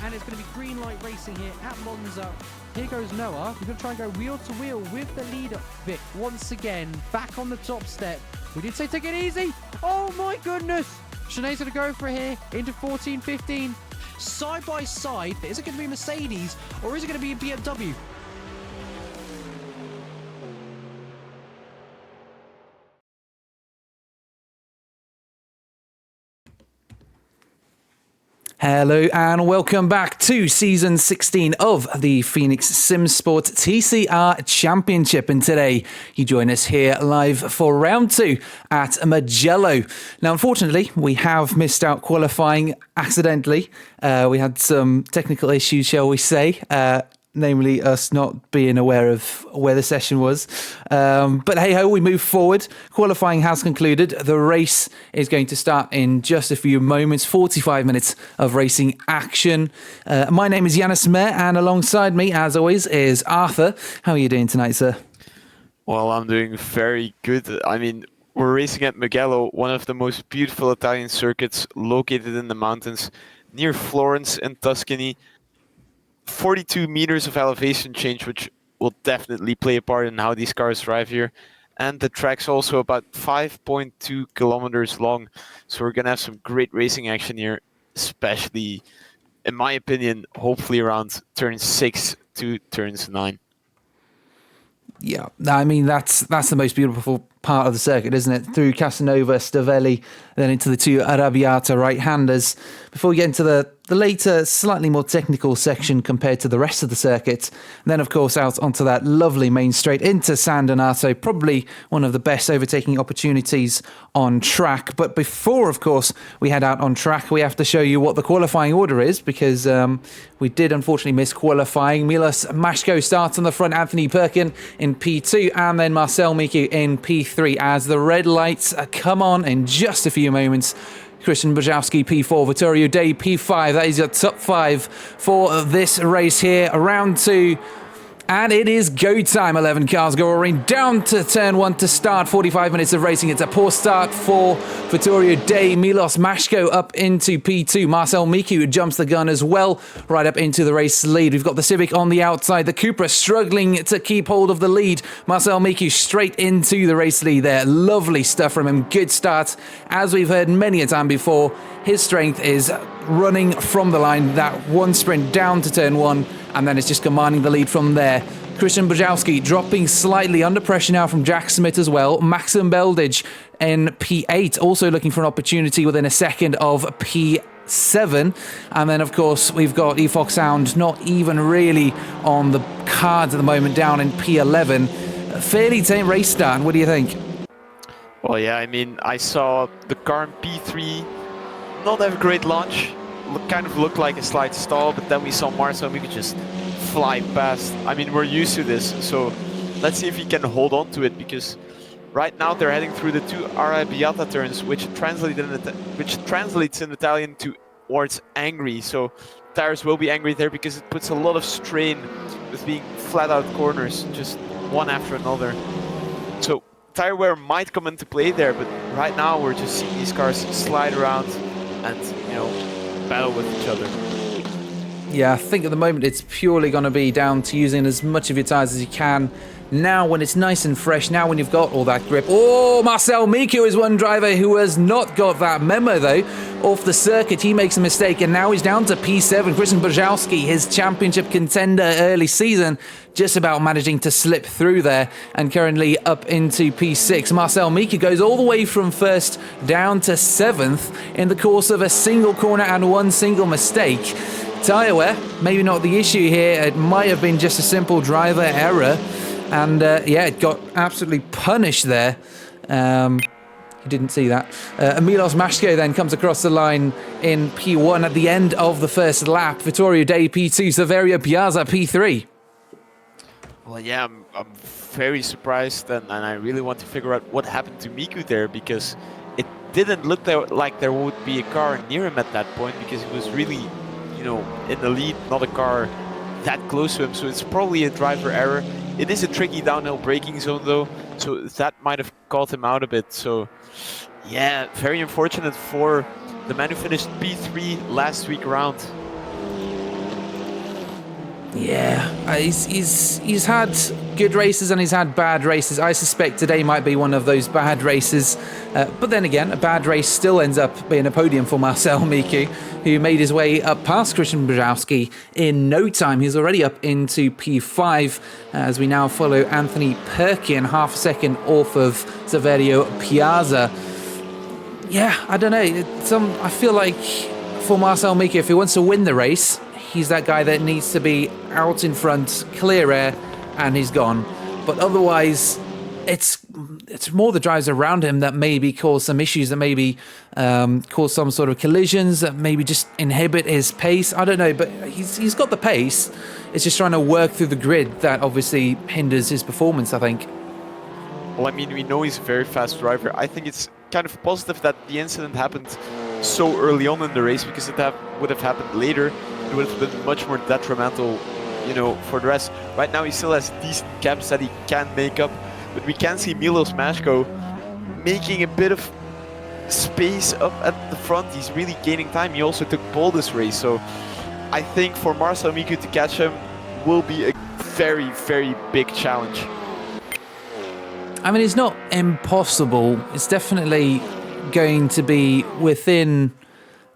and it's going to be green light racing here at Monza. Here goes Noah. We're going to try and go wheel to wheel with the leader. Vic, once again, back on the top step. We did say take it easy. Oh my goodness. Sinead's going to go for it here into 14, 15. Side by side, is it going to be Mercedes or is it going to be a BMW? Hello and welcome back to Season 16 of the Phoenix SimSport TCR Championship. And today you join us here live for round 2 at Mugello. Now, unfortunately, we have missed out qualifying accidentally. We had some technical issues, shall we say. Namely us not being aware of where the session was. But hey-ho, we move forward. Qualifying has concluded. The race is going to start in just a few moments. 45 minutes of racing action. My name is Yanis Mer, and alongside me, as always, is Arthur. How are you doing tonight, sir? Well, I'm doing very good. I mean, we're racing at Mugello, one of the most beautiful Italian circuits located in the mountains near Florence in Tuscany. 42 meters of elevation change, which will definitely play a part in how these cars drive here. And the track's also about 5.2 kilometers long. So we're going to have some great racing action here, especially, in my opinion, hopefully around turn 6 to turns 9. Yeah, I mean, that's the most beautiful part of the circuit, isn't it? Through Casanova, Stavelli, then into the two Arrabbiata right-handers. Before we get into the later, slightly more technical section compared to the rest of the circuit, and then, of course, out onto that lovely main straight into San Donato, probably one of the best overtaking opportunities on track. But before, of course, we head out on track, we have to show you what the qualifying order is, because we did unfortunately miss qualifying. Milos Mashko starts on the front, Anthony Perkin in P2, and then Marcel Miku in P3 as the red lights come on in just a few moments. Christian Brzezowski P4, Vittorio Day P5. That is your top 5 for this race here. Round 2. And it is go time. 11 cars going down to turn 1 to start. 45 minutes of racing. It's a poor start for Vittorio Day. Milos Mashko up into P2. Marcel Miku jumps the gun as well, right up into the race lead. We've got the Civic on the outside. The Cupra struggling to keep hold of the lead. Marcel Miku straight into the race lead there. Lovely stuff from him. Good start. As we've heard many a time before, his strength is running from the line. That one sprint down to turn 1. And then it's just commanding the lead from there. Christian Brzezowski dropping slightly under pressure now from Jack Smith as well. Maxim Beldage in P8, also looking for an opportunity within a second of P7. And then, of course, we've got Efox Sound not even really on the cards at the moment, down in P11. A fairly tame race start. What do you think? Well, yeah, I mean, I saw the car in P3 not have a great launch. Kind of looked like a slight stall, but then we saw Marcel Miku just fly past. I mean, we're used to this, so let's see if he can hold on to it, because right now they're heading through the two Arrabbiata turns, which translates in Italian towards angry. So tires will be angry there because it puts a lot of strain with being flat out corners, just one after another. So tire wear might come into play there, but right now we're just seeing these cars slide around and, you know, battle with each other. Yeah, I think at the moment it's purely going to be down to using as much of your tyres as you can. Now when it's nice and fresh, now when you've got all that grip. Oh, Marcel Miku is one driver who has not got that memo though. Off the circuit, he makes a mistake and now he's down to P7. Christian Brzezowski, his championship contender early season, just about managing to slip through there and currently up into P6. Marcel Miku goes all the way from first down to 7th in the course of a single corner and one single mistake. Tyre wear, maybe not the issue here. It might have been just a simple driver error. And yeah, it got absolutely punished there. You didn't see that. Milos Mashko then comes across the line in P1 at the end of the first lap. Vittorio Day P2, Saverio Piazza P3. Well, yeah, I'm very surprised, and I really want to figure out what happened to Miku there, because it didn't look like there would be a car near him at that point, because he was really, you know, in the lead, not a car that close to him. So it's probably a driver error. It is a tricky downhill braking zone though, so that might have caught him out a bit. So yeah, very unfortunate for the man who finished P3 last week round. Yeah, he's had good races and he's had bad races. I suspect today might be one of those bad races. But then again, a bad race still ends up being a podium for Marcel Miku, who made his way up past Christian Brzezowski in no time. He's already up into P5 as we now follow Anthony Perkin, half a second off of Saverio Piazza. Yeah, I don't know. I feel like for Marcel Miku, if he wants to win the race, he's that guy that needs to be out in front, clear air, and he's gone. But otherwise, it's more the drives around him that maybe cause some issues, that maybe cause some sort of collisions, that maybe just inhibit his pace. I don't know, but he's got the pace. It's just trying to work through the grid that obviously hinders his performance, I think. Well, I mean, we know he's a very fast driver. I think it's kind of positive that the incident happened so early on in the race, because if that would have happened later, it would have been much more detrimental, for the rest. Right now he still has decent gaps that he can make up, but we can see Milos Mashko making a bit of space up at the front. He's really gaining time. He also took pole this race, so I think for Marcel Miku to catch him will be a very, very big challenge. I mean, it's not impossible. It's definitely going to be within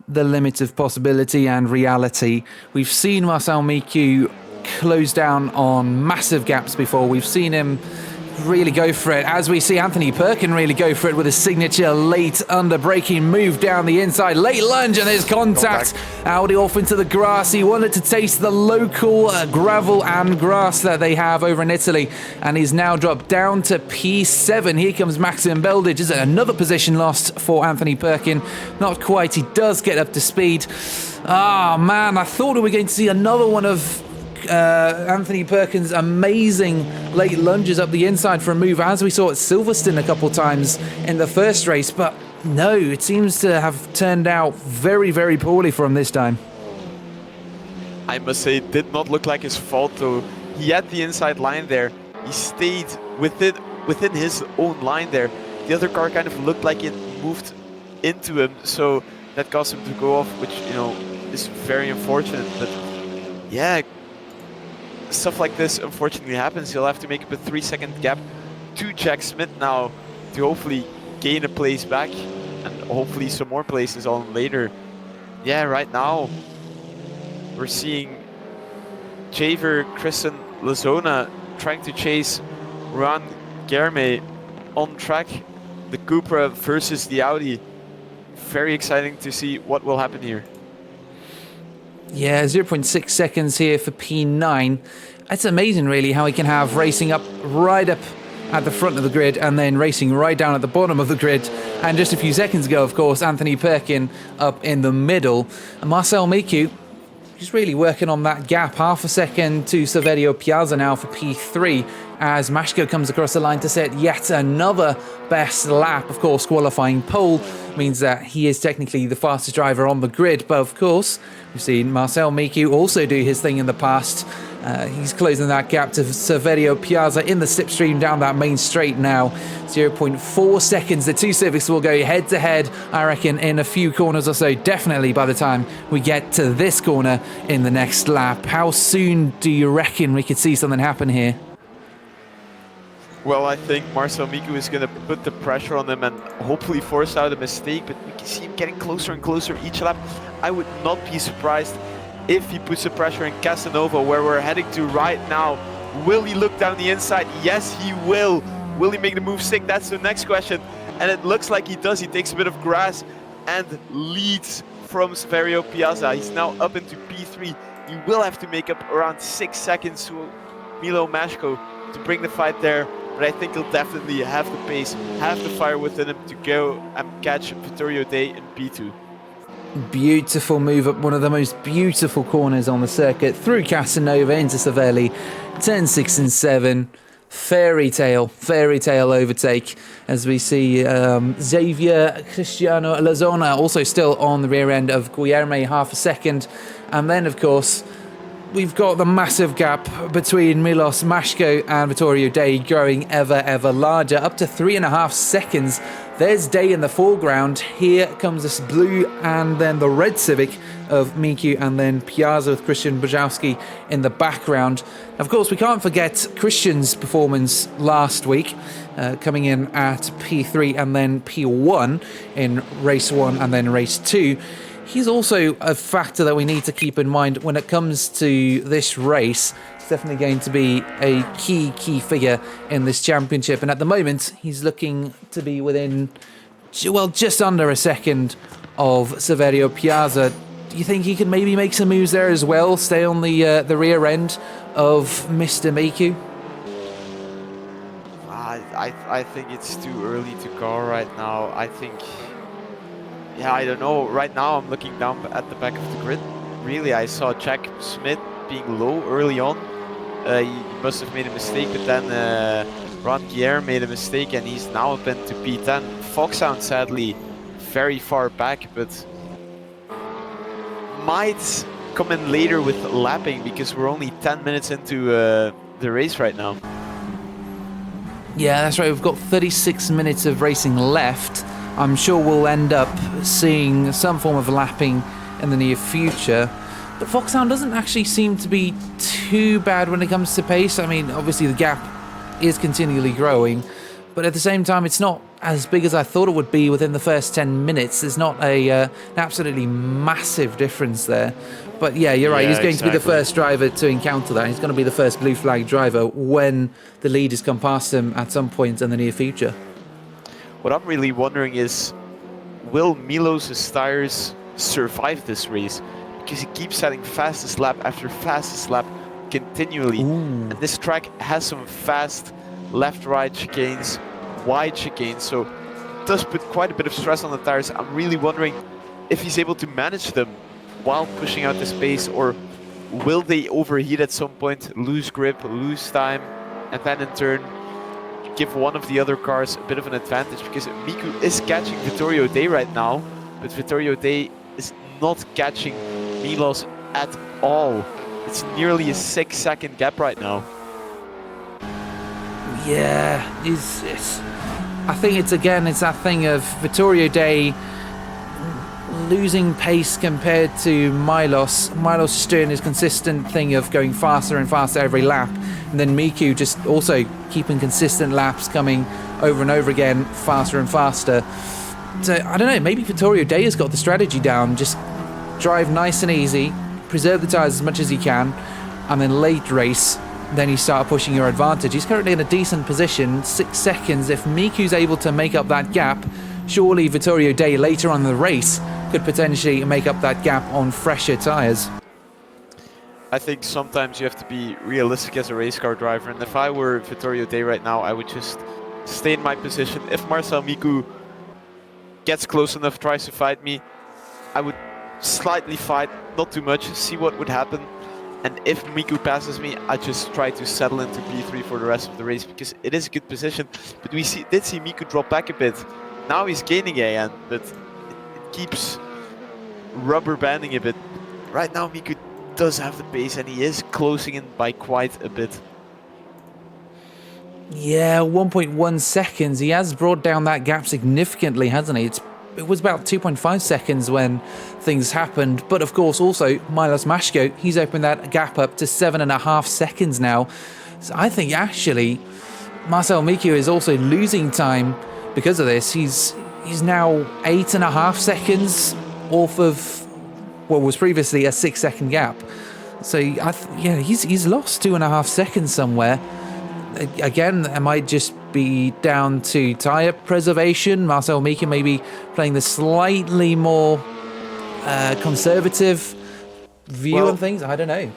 the limits of possibility and reality. We've seen Marcel Miku close down on massive gaps before. We've seen him really go for it, as we see Anthony Perkin really go for it with his signature late under braking move down the inside, late lunge, and there's contact. Audi off into the grass. He wanted to taste the local gravel and grass that they have over in Italy, and he's now dropped down to P7. Here comes Maxim Beldage. Is it another position lost for Anthony Perkin? Not quite. He does get up to speed. Ah, man, I thought we were going to see another one of Anthony Perkins' amazing late lunges up the inside for a move, as we saw at Silverstone a couple times in the first race, but no, it seems to have turned out very, very poorly for him this time. I must say, it did not look like his fault though. He had the inside line there. He stayed within his own line there. The other car kind of looked like it moved into him, so that caused him to go off, which, is very unfortunate. But yeah, stuff like this unfortunately happens. He'll have to make up a 3-second gap to Jack Smith now to hopefully gain a place back, and hopefully some more places on later. Yeah, right now we're seeing Javer, Christian Lazona trying to chase Ron Germe on track. The Cupra versus the Audi. Very exciting to see what will happen here. Yeah, 0.6 seconds here for P9. It's amazing, really, how he can have racing right up at the front of the grid and then racing right down at the bottom of the grid. And just a few seconds ago, of course, Anthony Perkin up in the middle. And Marcel Miku, he's really working on that gap. Half a second to Saverio Piazza now for P3 as Mashko comes across the line to set yet another best lap. Of course, qualifying pole means that he is technically the fastest driver on the grid. But of course, we've seen Marcel Miku also do his thing in the past. He's closing that gap to Saverio Piazza in the slipstream down that main straight now. 0.4 seconds. The two Civics will go head to head, I reckon, in a few corners or so. Definitely by the time we get to this corner in the next lap. How soon do you reckon we could see something happen here? Well, I think Marcel Miku is going to put the pressure on him and hopefully force out a mistake, but we can see him getting closer and closer each lap. I would not be surprised if he puts the pressure in Casanova, where we're heading to right now. Will he look down the inside? Yes, he will. Will he make the move stick? That's the next question. And it looks like he does. He takes a bit of grass and leads from Saverio Piazza. He's now up into P3. He will have to make up around 6 seconds to Milo Mashko to bring the fight there. But I think he'll definitely have the pace, have the fire within him to go and catch Vittorio Day in P2. Beautiful move up one of the most beautiful corners on the circuit through Casanova into Savelli. Turn 6 and 7. Fairy tale overtake as we see Xavier Cristiano Lazona also still on the rear end of Guilherme, half a second. And then, of course, we've got the massive gap between Milos Mashko and Vittorio Day growing ever larger, up to 3.5 seconds. There's Day in the foreground. Here comes this blue and then the red Civic of Miku, and then Piazza with Christian Brzezowski in the background. Of course, we can't forget Christian's performance last week, coming in at P3 and then P1 in race 1 and then race 2. He's also a factor that we need to keep in mind when it comes to this race. He's definitely going to be a key figure in this championship. And at the moment, he's looking to be within, well, just under a second of Saverio Piazza. Do you think he can maybe make some moves there as well? Stay on the rear end of Mr. Miku? I think it's too early to call right now. I think... Yeah, I don't know. Right now, I'm looking down at the back of the grid. Really, I saw Jack Smith being low early on. He must have made a mistake, but then Ron Guerre made a mistake, and he's now up into P10. Foxhound, sadly, very far back, but might come in later with lapping because we're only 10 minutes into the race right now. Yeah, that's right. We've got 36 minutes of racing left. I'm sure we'll end up seeing some form of lapping in the near future. But Foxhound doesn't actually seem to be too bad when it comes to pace. I mean, obviously the gap is continually growing, but at the same time, it's not as big as I thought it would be within the first 10 minutes. There's not an absolutely massive difference there. But yeah, you're right. He's going to be the first driver to encounter that. He's going to be the first blue flag driver when the leaders come past him at some point in the near future. What I'm really wondering is, will Milos' tires survive this race? Because he keeps setting fastest lap after fastest lap continually. And this track has some fast left-right chicanes, wide chicanes, so it does put quite a bit of stress on the tires. I'm really wondering if he's able to manage them while pushing out the space, or will they overheat at some point, lose grip, lose time, and then in turn give one of the other cars a bit of an advantage, because Miku is catching Vittorio Day right now, but Vittorio Day is not catching Milos at all. It's nearly a 6-second gap right now. Yeah, I think it's that thing of Vittorio Day losing pace compared to Milos. Milos is doing his consistent thing of going faster and faster every lap, and then Miku just also keeping consistent laps, coming over and over again, faster and faster. So I don't know, maybe Vittorio Day has got the strategy down. Just drive nice and easy, preserve the tyres as much as you can, and then late race, then you start pushing your advantage. He's currently in a decent position, 6 seconds. If Miku's able to make up that gap, surely Vittorio Day later on in the race could potentially make up that gap on fresher tyres. I think sometimes you have to be realistic as a race car driver, and if I were Vittorio Day right now, I would just stay in my position. If Marcel Miku gets close enough, tries to fight me, I would slightly fight, not too much, see what would happen. And if Miku passes me, I just try to settle into P3 for the rest of the race, because it is a good position. But we did see Miku drop back a bit. Now he's gaining again, but it keeps rubber banding a bit. Right now Miku does have the pace, and he is closing in by quite a bit. Yeah, 1.1 seconds. He has brought down that gap significantly, hasn't he? It was about 2.5 seconds when things happened. But of course, also, Milos Mashko, he's opened that gap up to 7.5 seconds now. So I think actually, Marcel Miku is also losing time because of this. He's now 8.5 seconds off of what was previously a 6-second gap. So yeah, he's lost 2.5 seconds somewhere. Again, it might just be down to tyre preservation. Marcel Miku maybe playing the slightly more conservative view on things. I don't know.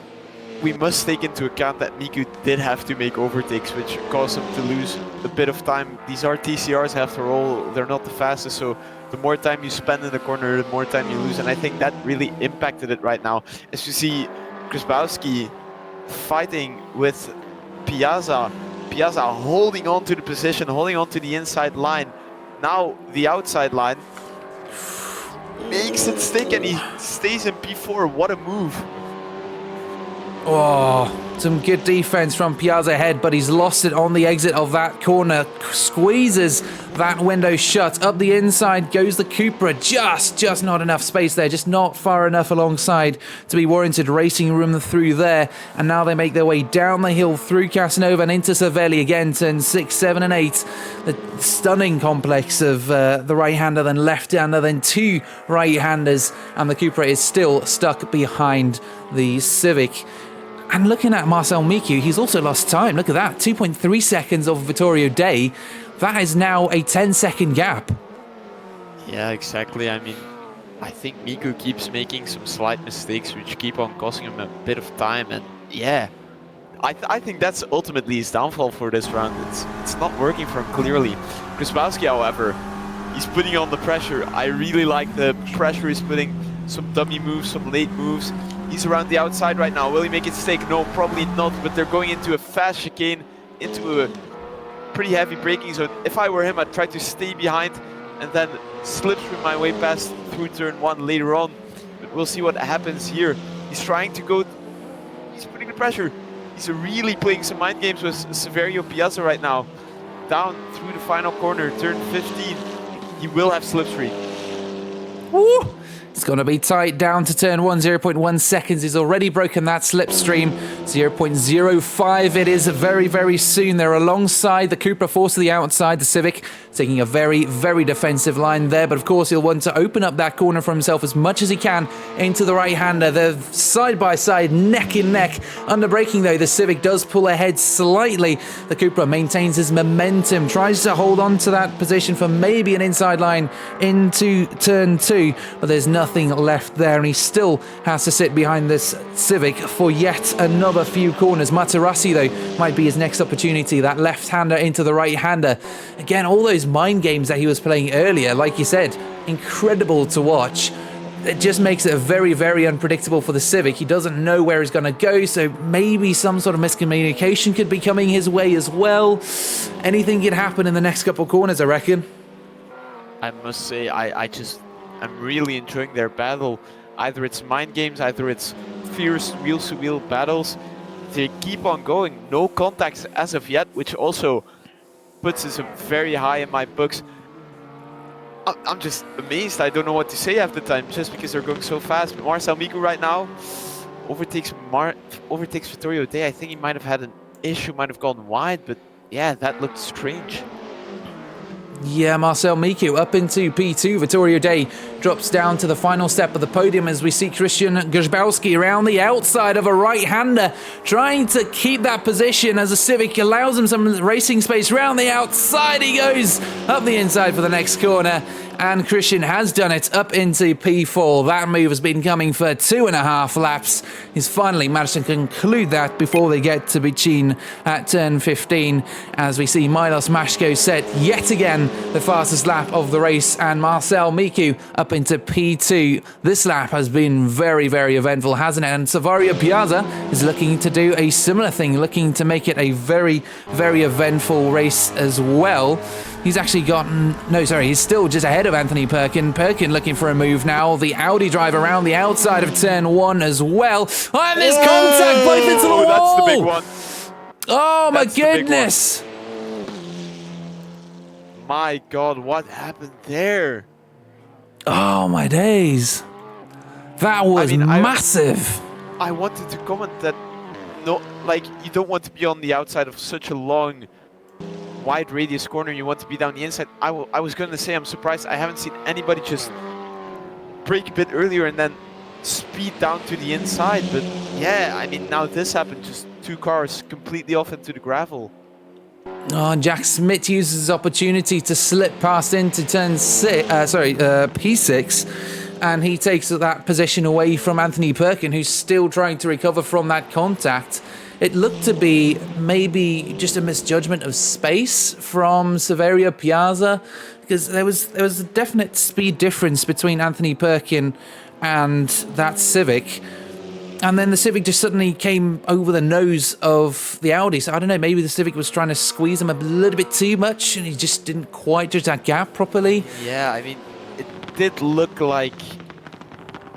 We must take into account that Miku did have to make overtakes, which caused him to lose a bit of time. These are TCRs after all, they're not the fastest, so the more time you spend in the corner, the more time you lose, and I think that really impacted it right now. As you see, Grzebowski fighting with Piazza holding on to the position, holding on to the inside line. Now the outside line makes it stick, and he stays in P4. What a move. Oh, some good defense from Piazza ahead, but he's lost it on the exit of that corner. Squeezes that window shut. Up the inside goes the Cupra. Just not enough space there. Just not far enough alongside to be warranted racing room through there. And now they make their way down the hill through Casanova and into Cervelli again. Turns 6, 7, and 8. The stunning complex of the right-hander, then left-hander, then two right-handers. And the Cupra is still stuck behind the Civic. And looking at Marcel Miku, he's also lost time. Look at that, 2.3 seconds of Vittorio Day. That is now a 10-second gap. Yeah, exactly. I mean, I think Miku keeps making some slight mistakes which keep on costing him a bit of time. And yeah, I think that's ultimately his downfall for this round. It's not working for him clearly. Grzypowski, however, he's putting on the pressure. I really like the pressure he's putting. Some dummy moves, some late moves. He's around the outside right now. Will he make it stake? No, probably not. But they're going into a fast chicane, into a pretty heavy braking zone. If I were him, I'd try to stay behind and then slip through my way past through turn 1 later on. But we'll see what happens here. He's trying to go. He's putting the pressure. He's really playing some mind games with Saverio Piazza right now. Down through the final corner, turn 15. He will have slipstream. Woo! It's going to be tight down to turn 1, 0.1 seconds. He's already broken that slipstream. 0.05 it is very, very soon. They're alongside the Cupra, forced to the outside. The Civic taking a very, very defensive line there. But of course, he'll want to open up that corner for himself as much as he can into the right-hander. They're side by side, neck in neck. Under braking, though, the Civic does pull ahead slightly. The Cupra maintains his momentum, tries to hold on to that position for maybe an inside line into turn 2. But there's nothing left there, and he still has to sit behind this Civic for yet another few corners. Matarassi, though, might be his next opportunity. That left-hander into the right-hander. Again, all those mind games that he was playing earlier, like you said, incredible to watch. It just makes it very, very unpredictable for the Civic. He doesn't know where he's going to go, so maybe some sort of miscommunication could be coming his way as well. Anything could happen in the next couple of corners, I reckon. I must say, I'm really enjoying their battle. Either it's mind games, either it's fierce wheel-to-wheel battles. They keep on going. No contacts as of yet, which also puts us very high in my books. I'm just amazed. I don't know what to say half the time, just because they're going so fast. But Marcel Miku right now overtakes Vittorio Day. I think he might have had an issue, might have gone wide, but yeah, that looked strange. Yeah, Marcel Miku up into P2. Vittorio Day drops down to the final step of the podium as we see Christian Grzybowski around the outside of a right-hander, trying to keep that position as the Civic allows him some racing space. Round the outside he goes, up the inside for the next corner. And Christian has done it up into P4. That move has been coming for 2.5 laps. He's finally managed to conclude that before they get to Bicin at turn 15. As we see Milos Mashko set yet again the fastest lap of the race. And Marcel Miku up into P2. This lap has been very, very eventful, hasn't it? And Saverio Piazza is looking to do a similar thing, looking to make it a very, very eventful race as well. He's actually gotten... No, sorry, he's still just ahead of Anthony Perkin. Perkin looking for a move now. The Audi drive around the outside of turn 1 as well. And there's contact, both into the wall! That's the big one. Oh, my goodness! My God, what happened there? Oh, my days. That was massive. I wanted to comment that, no, like, you don't want to be on the outside of such a long... wide radius corner, you want to be down the inside. I was going to say I'm surprised I haven't seen anybody just brake a bit earlier and then speed down to the inside. But yeah, I mean, now this happened, just two cars completely off into the gravel. Oh, Jack Smith uses his opportunity to slip past into turn P6, and he takes that position away from Anthony Perkin, who's still trying to recover from that contact. It looked to be maybe just a misjudgment of space from Saverio Piazza, because there was a definite speed difference between Anthony Perkin and that Civic. And then the Civic just suddenly came over the nose of the Audi. So I don't know, maybe the Civic was trying to squeeze him a little bit too much and he just didn't quite judge that gap properly. Yeah, I mean, it did look like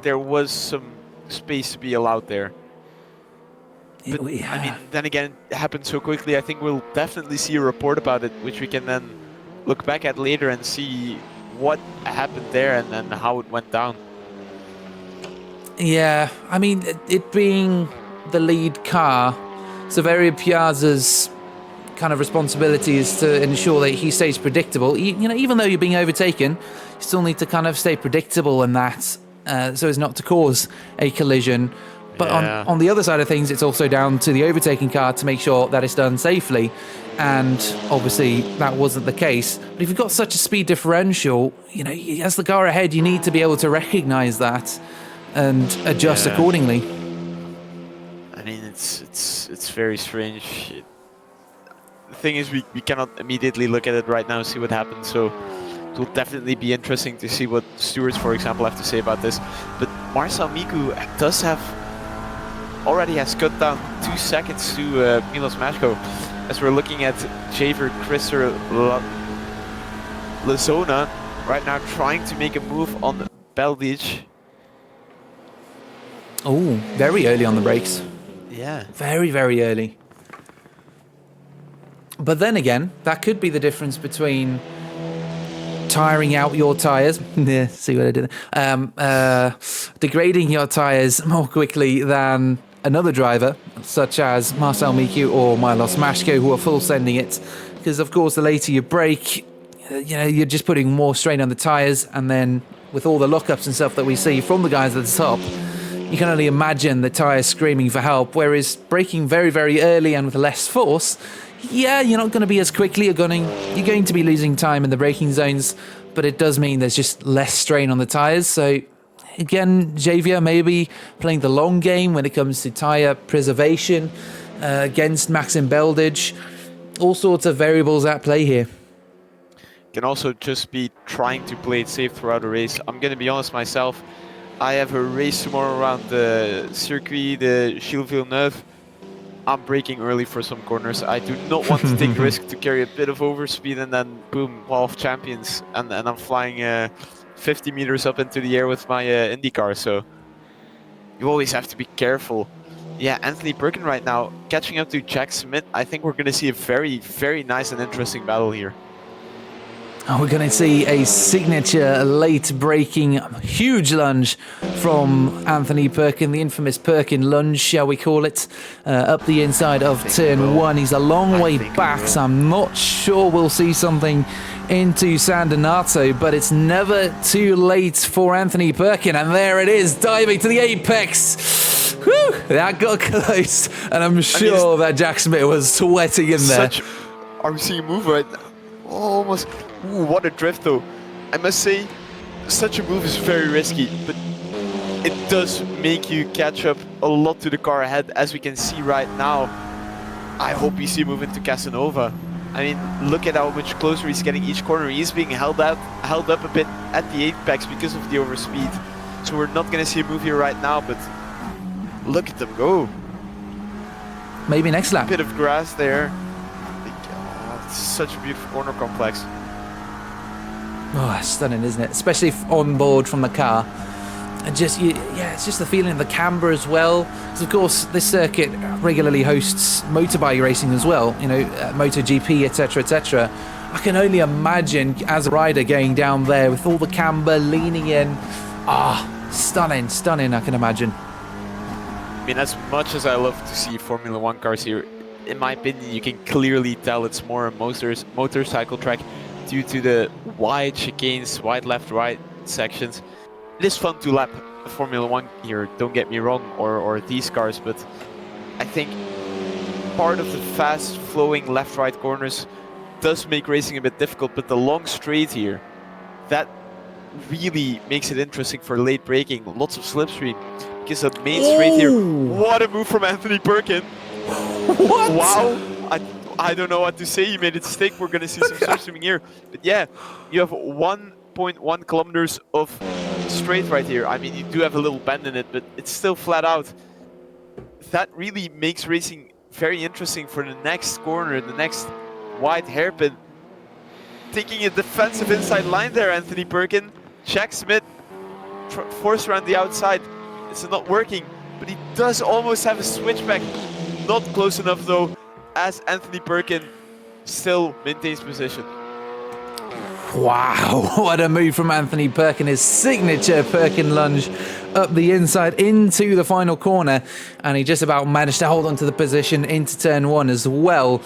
there was some space to be allowed there. But I mean, then again, it happened so quickly. I think we'll definitely see a report about it, which we can then look back at later and see what happened there and then how it went down. Yeah, I mean, it being the lead car, Saverio Piazza's kind of responsibility is to ensure that he stays predictable. You know, even though you're being overtaken, you still need to kind of stay predictable in that, so as not to cause a collision. But on the other side of things, it's also down to the overtaking car to make sure that it's done safely. And obviously, that wasn't the case. But if you've got such a speed differential, you know, as the car ahead, you need to be able to recognize that and adjust accordingly. I mean, it's very strange. The thing is, we cannot immediately look at it right now and see what happens. So it will definitely be interesting to see what stewards, for example, have to say about this. But Marcel Miku does already has cut down 2 seconds to Milos Mashko. As we're looking at Javer Christer Lazona right now trying to make a move on Beldic. Oh, very early on the brakes. Yeah. Very, very early. But then again, that could be the difference between tiring out your tyres. Yeah, see what I did there? Degrading your tyres more quickly than another driver, such as Marcel Miku or Milos Mashko, who are full sending it. Because, of course, the later you brake, you know, you're just putting more strain on the tyres. And then with all the lockups and stuff that we see from the guys at the top, you can only imagine the tyres screaming for help. Whereas braking very, very early and with less force, yeah, you're not going to be as quickly. You're going to be losing time in the braking zones, but it does mean there's just less strain on the tyres. So again, Javier maybe playing the long game when it comes to tyre preservation against Maxim Beldic. All sorts of variables at play here. Can also just be trying to play it safe throughout the race. I'm going to be honest myself. I have a race tomorrow around the circuit, the Gilles Villeneuve. I'm braking early for some corners. I do not want to take the risk to carry a bit of overspeed and then boom, wall of champions. And I'm flying 50 meters up into the air with my IndyCar. So you always have to be careful. Yeah, Anthony Perkin right now catching up to Jack Smith. I think we're going to see a very, very nice and interesting battle here. Oh, we're going to see a signature late braking huge lunge from Anthony Perkin, the infamous Perkin lunge, shall we call it, up the inside of turn 1. He's a long way back, so I'm not sure we'll see something into San Donato, but it's never too late for Anthony Perkin, and there it is, diving to the apex. Whew, that got close, and I'm sure that Jack Smith was sweating in there. Are we seeing a move right now? Almost. Ooh, what a drift though. I must say, such a move is very risky, but it does make you catch up a lot to the car ahead, as we can see right now. I hope we see a move into Casanova. I mean, look at how much closer he's getting each corner. He's being held up a bit at the apex because of the overspeed. So we're not going to see a move here right now, but look at them go. Maybe next lap. A bit of grass there. It's such a beautiful corner complex. Oh, stunning, isn't it? Especially on board from the car. And just, yeah, it's just the feeling of the camber as well. Because, of course, this circuit regularly hosts motorbike racing as well. You know, MotoGP, etc., etc. I can only imagine as a rider going down there with all the camber leaning in. Stunning, stunning, I can imagine. I mean, as much as I love to see Formula One cars here, in my opinion, you can clearly tell it's more a motorcycle track due to the wide chicanes, wide left-right sections. It is fun to lap Formula One here, don't get me wrong, or these cars, but I think part of the fast-flowing left-right corners does make racing a bit difficult, but the long straight here, that really makes it interesting for late braking. Lots of slipstream, because the main straight here, what a move from Anthony Perkin. What? Wow. I don't know what to say. He made it stick. We're going to see some slipstreaming here. But yeah, you have 1.1 kilometers of straight right here. I mean, you do have a little bend in it, but it's still flat out. That really makes racing very interesting for the next corner, the next wide hairpin. Taking a defensive inside line there, Anthony Perkin. Jack Smith forced around the outside. It's not working, but he does almost have a switchback. Not close enough though, as Anthony Perkin still maintains position. Wow, what a move from Anthony Perkin. His signature Perkin lunge up the inside into the final corner. And he just about managed to hold on to the position into turn 1 as well.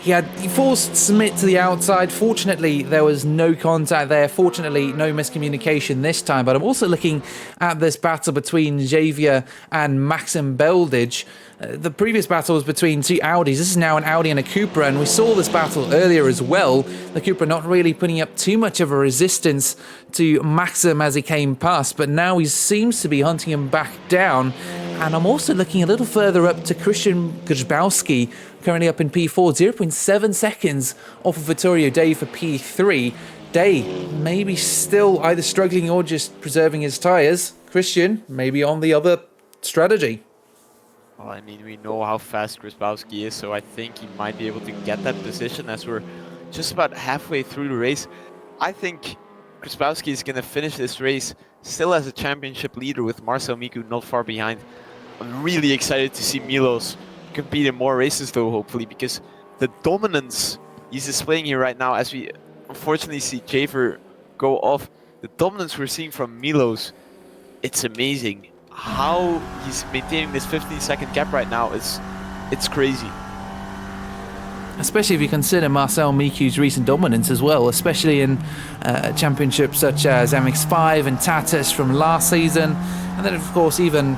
He forced Smith to the outside. Fortunately, there was no contact there. Fortunately, no miscommunication this time. But I'm also looking at this battle between Xavier and Maxim Beldage. The previous battle was between two Audis. This is now an Audi and a Cupra, and we saw this battle earlier as well. The Cupra not really putting up too much of a resistance to Maxim as he came past, but now he seems to be hunting him back down. And I'm also looking a little further up to Christian Grzybowski, currently up in P4, 0.7 seconds off of Vittorio Day for P3. Day maybe still either struggling or just preserving his tyres. Christian maybe on the other strategy. Well, I mean, we know how fast Grzybowski is, so I think he might be able to get that position as we're just about halfway through the race. I think Grzybowski is going to finish this race still as a championship leader with Marcel Miku not far behind. I'm really excited to see Milos compete in more races though, hopefully, because the dominance he's displaying here right now, as we unfortunately see Javer go off, the dominance we're seeing from Milos, it's amazing. How he's maintaining this 15-second gap right now, it's crazy. Especially if you consider Marcel Miku's recent dominance as well, especially in championships such as MX5 and Tatus from last season. And then, of course, even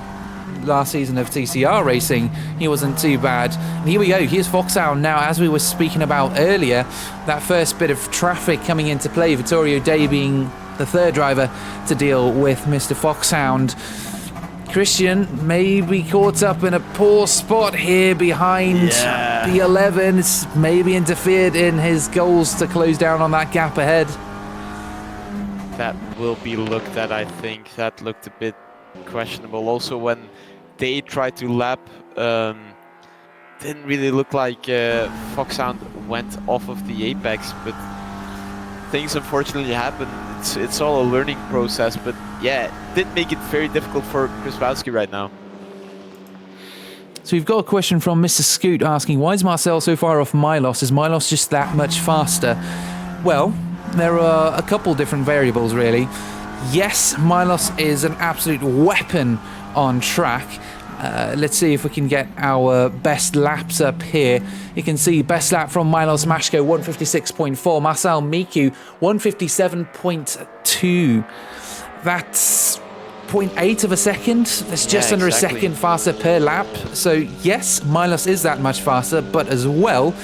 last season of TCR racing, he wasn't too bad. And here we go, here's Foxhound now, as we were speaking about earlier, that first bit of traffic coming into play, Vittorio Day being the third driver to deal with Mr. Foxhound. Christian may be caught up in a poor spot here behind P11. It's maybe interfered in his goals to close down on that gap ahead. That will be looked at, I think. That looked a bit questionable. Also, when they tried to lap, didn't really look like Foxhound went off of the apex, but things unfortunately happen. It's all a learning process, but yeah, it did make it very difficult for Grzybowski right now. So we've got a question from Mr. Scoot asking, why is Marcel so far off Milos? Is Milos just that much faster? Well, there are a couple different variables really. Yes, Milos is an absolute weapon on track. Let's see if we can get our best laps up here. You can see best lap from Milos Mashko, 156.4. Marcel Miku, 157.2. That's 0.8 of a second. That's just under a second faster per lap. So yes, Milos is that much faster, but as well,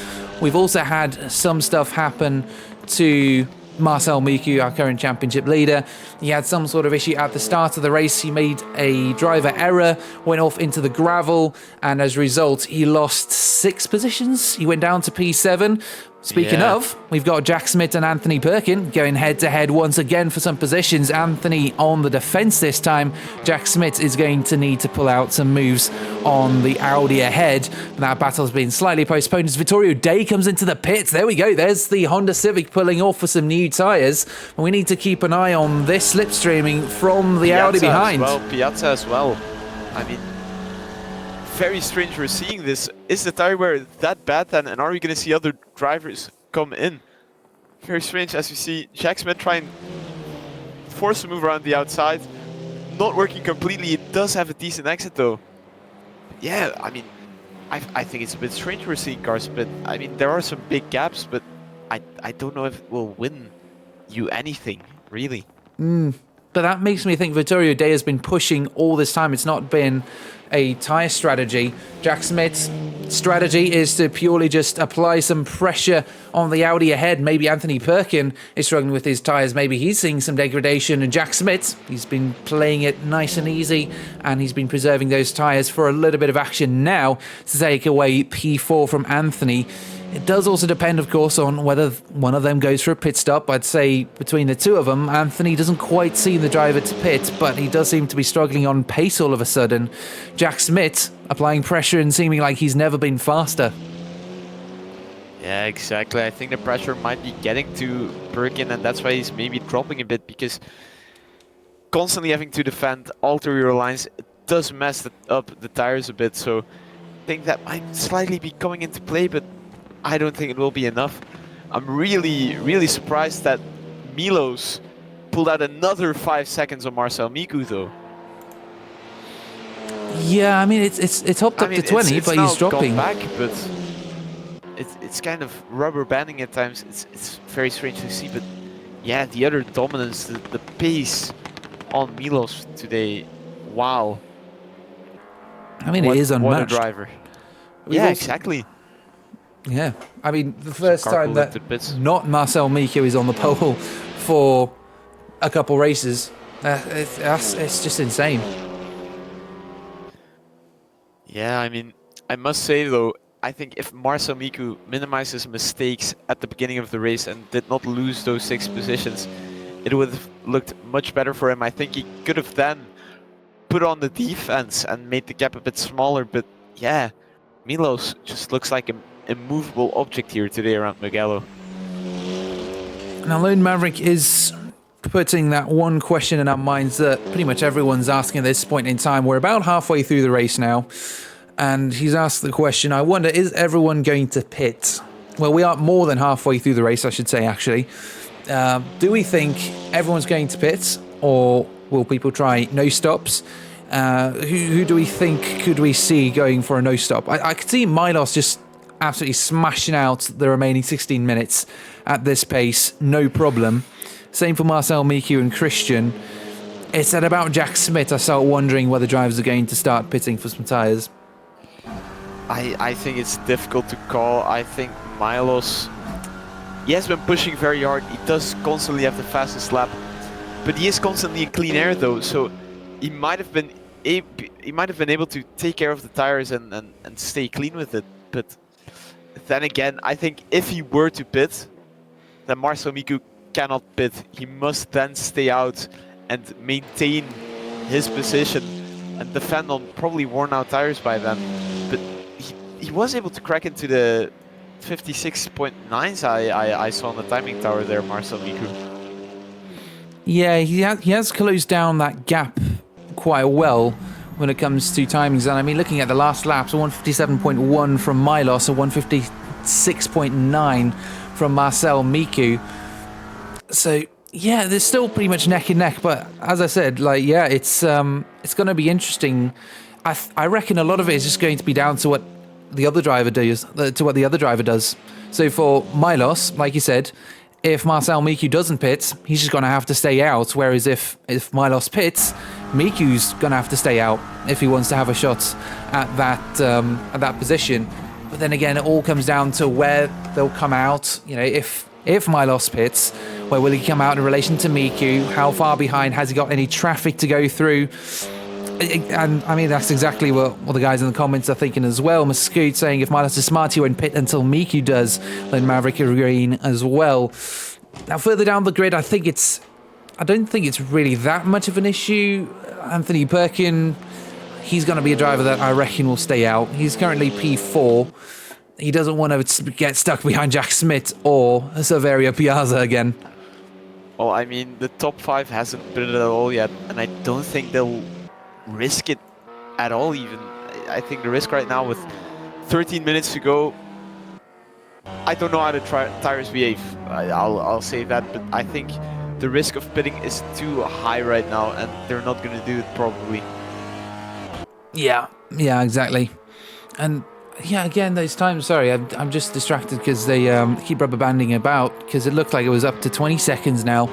we've also had some stuff happen to Marcel Miku, our current championship leader. He had some sort of issue at the start of the race. He made a driver error, went off into the gravel, and as a result, he lost 6 positions. He went down to P7. Speaking of, we've got Jack Smith and Anthony Perkin going head-to-head once again for some positions. Anthony on the defence this time. Jack Smith is going to need to pull out some moves on the Audi ahead. That battle's been slightly postponed as Vittorio Day comes into the pits. There we go. There's the Honda Civic pulling off for some new tyres. We need to keep an eye on this slipstreaming from the Audi behind. Piazza as well. I mean, very strange we're seeing this. Is the tire wear that bad then, and are we going to see other drivers come in? Very strange as we see Jack Smith try and force a move around the outside. Not working completely. It does have a decent exit though. Yeah, I mean, I think it's a bit strange we're seeing cars, but I mean, there are some big gaps, but I don't know if it will win you anything, really. But that makes me think Vittorio Day has been pushing all this time. It's not been a tyre strategy. Jack Smith's strategy is to purely just apply some pressure on the Audi ahead. Maybe Anthony Perkin is struggling with his tyres. Maybe he's seeing some degradation. And Jack Smith, he's been playing it nice and easy, and he's been preserving those tyres for a little bit of action now to take away P4 from Anthony. It does also depend, of course, on whether one of them goes for a pit stop. I'd say between the two of them, Anthony doesn't quite see the driver to pit, but he does seem to be struggling on pace all of a sudden. Jack Smith applying pressure and seeming like he's never been faster. Yeah, exactly. I think the pressure might be getting to Perkin, and that's why he's maybe dropping a bit, because constantly having to defend, alter your lines, it does mess up the tires a bit. So think that might slightly be coming into play, but I don't think it will be enough. I'm really, really surprised that Milos pulled out another 5 seconds on Marcel Miku, though. Yeah, I mean, it's hopped up to 20, it's but now he's dropping. gone back, but it's kind of rubber banding at times. It's very strange to see, but yeah, the other dominance, the pace on Milos today, wow. I mean, it is What a unmatched. driver. We've Yeah, also- exactly. Yeah, I mean, the first cargo time that lifted bits. not Marcel Miku is on the pole for a couple races, it's just insane. Yeah, I mean, I must say though, I think if Marcel Miku minimizes mistakes at the beginning of the race and did not lose those 6 positions, it would have looked much better for him. I think he could have then put on the defense and made the gap a bit smaller, but yeah, Milos just looks like a immovable object here today around Mugello. Now, Lone Maverick is putting that one question in our minds that pretty much everyone's asking at this point in time. We're about halfway through the race now, and he's asked the question, I wonder, is everyone going to pit? Well, we are more than halfway through the race, I should say, actually. Do we think everyone's going to pit, or will people try no stops? Who do we think could we see going for a no stop? I could see Milos just absolutely smashing out the remaining 16 minutes at this pace, no problem. Same for Marcel Miku and Christian. It's at about Jack Smith I start wondering whether drivers are going to start pitting for some tyres. I think it's difficult to call. I think Milos, he has been pushing very hard. He does constantly have the fastest lap, but he is constantly in clean air though, so he might have been able to take care of the tires and stay clean with it. But then again, I think if he were to pit, then Marcel Miku cannot pit. He must then stay out and maintain his position and defend on probably worn out tires by then. But he was able to crack into the 56.9s I saw on the timing tower there, Marcel Miku. Yeah, he has closed down that gap quite well when it comes to timings. And I mean, looking at the last laps, a 157.1 from Milos, a 156.9 from Marcel Miku. So yeah, they're still pretty much neck and neck. But as I said, like, yeah, it's going to be interesting. I reckon a lot of it is just going to be down to what the other driver does. So for Milos, like you said, if Marcel Miku doesn't pit, he's just going to have to stay out. Whereas if Milos pits, Miku's going to have to stay out if he wants to have a shot at that position. But then again, it all comes down to where they'll come out. You know, if Milos pits, where will he come out in relation to Miku? How far behind? Has he got any traffic to go through? And I mean, that's exactly what the guys in the comments are thinking as well. Mascoot saying if Milos is smart, he won't pit until Miku does. Then Maverick Green as well. Now, further down the grid, I don't think it's really that much of an issue. Anthony Perkin, he's going to be a driver that I reckon will stay out. He's currently P4. He doesn't want to get stuck behind Jack Smith or Saverio Piazza again. Well, I mean, the top 5 hasn't pitted at all yet, and I don't think they'll risk it at all even. I think the risk right now with 13 minutes to go, I don't know how the tires behave. I'll say that, but I think the risk of pitting is too high right now, and they're not going to do it probably. Yeah, exactly. And yeah, again, those times, sorry, I'm just distracted because they keep rubber banding about, because it looked like it was up to 20 seconds now.